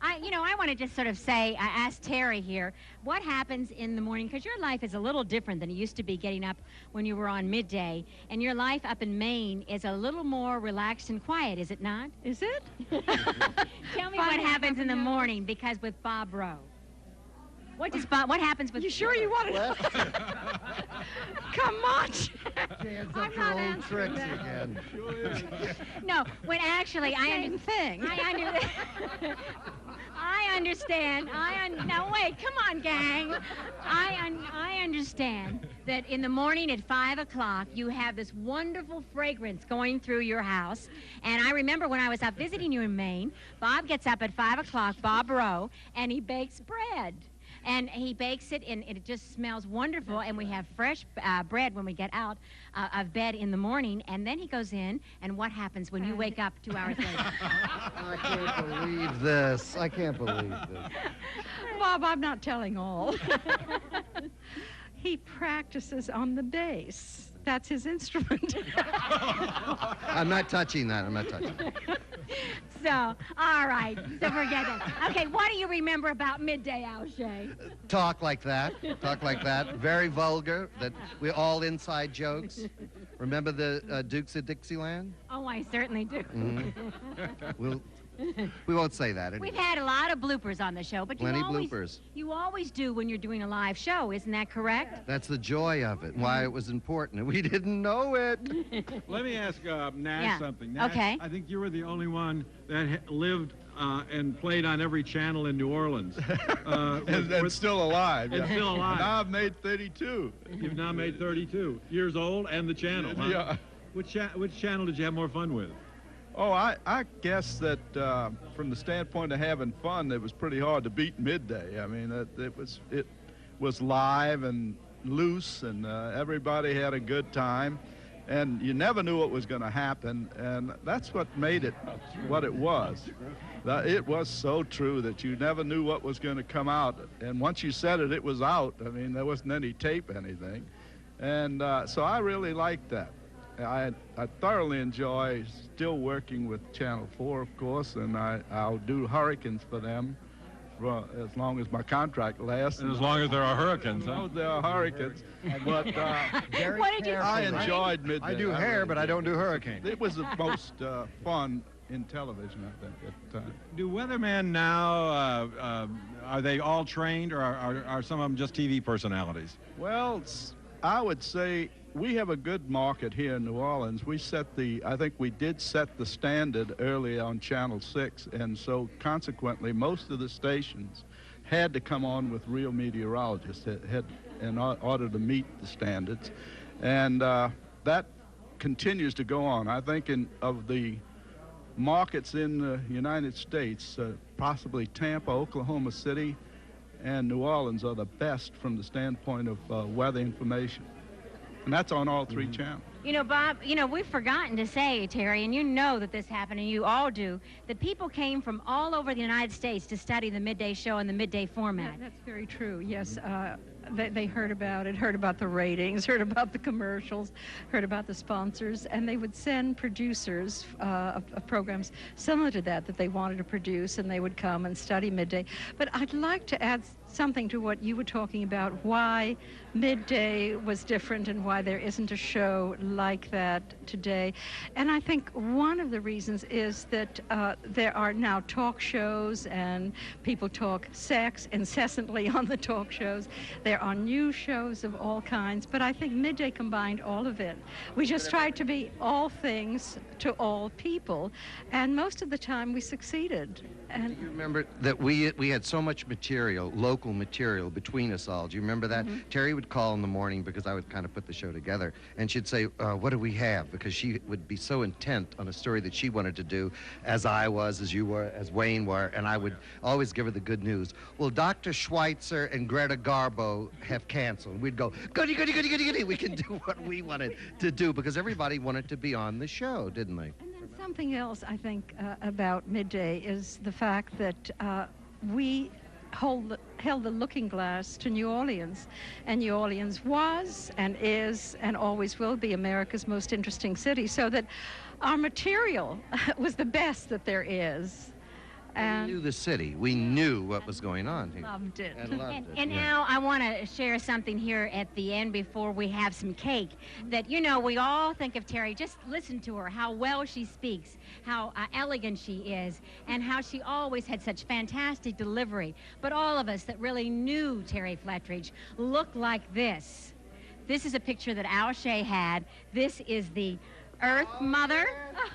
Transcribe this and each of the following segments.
I want to just sort of say, I asked Terry here, what happens in the morning? Because your life is a little different than it used to be getting up when you were on Midday. And your life up in Maine is a little more relaxed and quiet, is it not? Is it? Tell me what happens in the morning, because with Bob Rowe. What happens with... You sure you want to... Come on. I'm not answering that. Again. No, when actually Same thing. I understand. Now wait, come on, gang. I understand that in the morning at 5 o'clock you have this wonderful fragrance going through your house. And I remember when I was up visiting you in Maine, Bob gets up at 5 o'clock, Bob Rowe, and he bakes bread. And he bakes it, and it just smells wonderful, and we have fresh bread when we get out of bed in the morning, and then he goes in, and what happens when you wake up 2 hours later? I can't believe this. I can't believe this. Bob, I'm not telling all. He practices on the bass. That's his instrument. I'm not touching that. I'm not touching it. So, all right. So forget that. Okay, what do you remember about Midday, O'Shea? Talk like that. Talk like that. Very vulgar. That we're all inside jokes. Remember the Dukes of Dixieland? Oh, I certainly do. Mm-hmm. We won't say that anymore. We've had a lot of bloopers on the show, but Plenty bloopers. You always do when you're doing a live show, isn't that correct? That's the joy of it, why it was important, and we didn't know it. Let me ask Nash something. Nash, okay. I think you were the only one that lived and played on every channel in New Orleans. and still alive. And still alive. Now I've made 32. You've now made 32 years old, and the channel. Huh? Yeah. Which channel did you have more fun with? Oh, I guess that from the standpoint of having fun, it was pretty hard to beat Midday. I mean, it was live and loose, and everybody had a good time, and you never knew what was going to happen, and that's what made it what it was. It was so true that you never knew what was going to come out, and once you said it, it was out. I mean, there wasn't any tape, anything, and so I really liked that. I thoroughly enjoy still working with Channel 4, of course, and I'll do hurricanes for them for as long as my contract lasts. And as long as there are hurricanes, huh? Huh? There are hurricanes. But what did you I enjoyed Midday. I do hair, but I don't do hurricanes. It was the most fun in television, I think, at the time. Do weathermen now, are they all trained, or are some of them just TV personalities? Well, I would say we have a good market here in New Orleans. I think we did set the standard early on Channel 6, and so consequently most of the stations had to come on with real meteorologists in order to meet the standards, and that continues to go on. I think of the markets in the United States, possibly Tampa, Oklahoma City, and New Orleans are the best from the standpoint of weather information. And that's on all three channels. You know, Bob, we've forgotten to say, Terry, and you know that this happened, and you all do, that people came from all over the United States to study the Midday Show and the Midday format. Yeah, that's very true, yes. They heard about it, heard about the ratings, heard about the commercials, heard about the sponsors, and they would send producers of programs similar to that they wanted to produce, and they would come and study Midday. But I'd like to add something to what you were talking about, why Midday was different and why there isn't a show like that today. And I think one of the reasons is that there are now talk shows, and people talk sex incessantly on the talk shows. There are news shows of all kinds, but I think Midday combined all of it. We just tried to be all things to all people, and most of the time we succeeded. And do you remember that we had so much material, local material between us all? Do you remember that? Mm-hmm. Terry would call in the morning because I would kind of put the show together, and she'd say, what do we have? Because she would be so intent on a story that she wanted to do, as I was, as you were, as Wayne were, and I would always give her the good news. Well, Dr. Schweitzer and Greta Garbo have canceled. We'd go, goody, goody, goody, goody, goody. We can do what we wanted to do because everybody wanted to be on the show, didn't they? And then something else I think about Midday is the fact that we held the looking glass to New Orleans, and New Orleans was and is and always will be America's most interesting city, so that our material was the best that there is. And we knew the city. We knew what was going on here. loved it. And loved And it. now I want to share something here at the end before we have some cake. That, you know, we all think of Terry. Just listen to her, how well she speaks, how elegant she is, and how she always had such fantastic delivery. But all of us that really knew Terry Fletridge look like this. This is a picture that Al Shea had. This is the Earth Mother.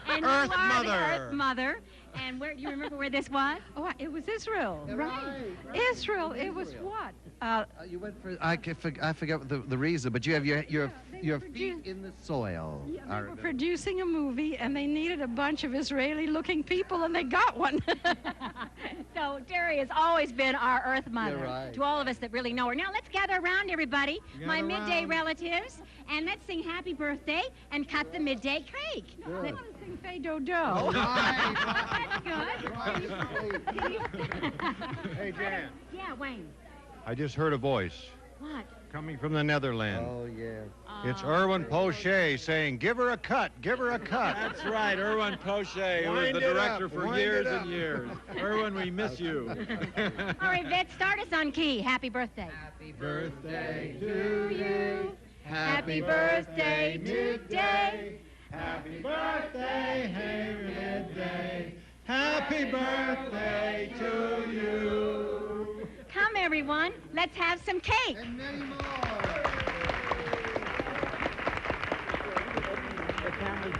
And Earth you are Mother. the Earth Mother. And where, do you remember where this was? Oh, it was Israel. Right. Israel. It was what? You went for, I forget the reason, but you have your feet in the soil. They were producing a movie, and they needed a bunch of Israeli-looking people, and they got one. So Terry has always been our Earth Mother. You're right. To all of us that really know her. Now let's gather around, everybody, my Gather midday around. relatives, and let's sing happy birthday and cut the midday cake. I want to sing Fay Dodo. That's good. Hey, Jan. Yeah, Wayne. I just heard a voice What? coming from the Netherlands. Oh, yeah. It's Erwin Pochet saying, give her a cut, give her a cut. That's right, Erwin Pochet, who was Wind the it director up, for wind years it and up. years. Erwin, we miss you. All right, Vet, start us on key. Happy birthday. Happy birthday To you. Happy birthday, midday. Happy birthday, hey, midday. Happy birthday to you. Come, everyone. Let's have some cake. And many more. The cameras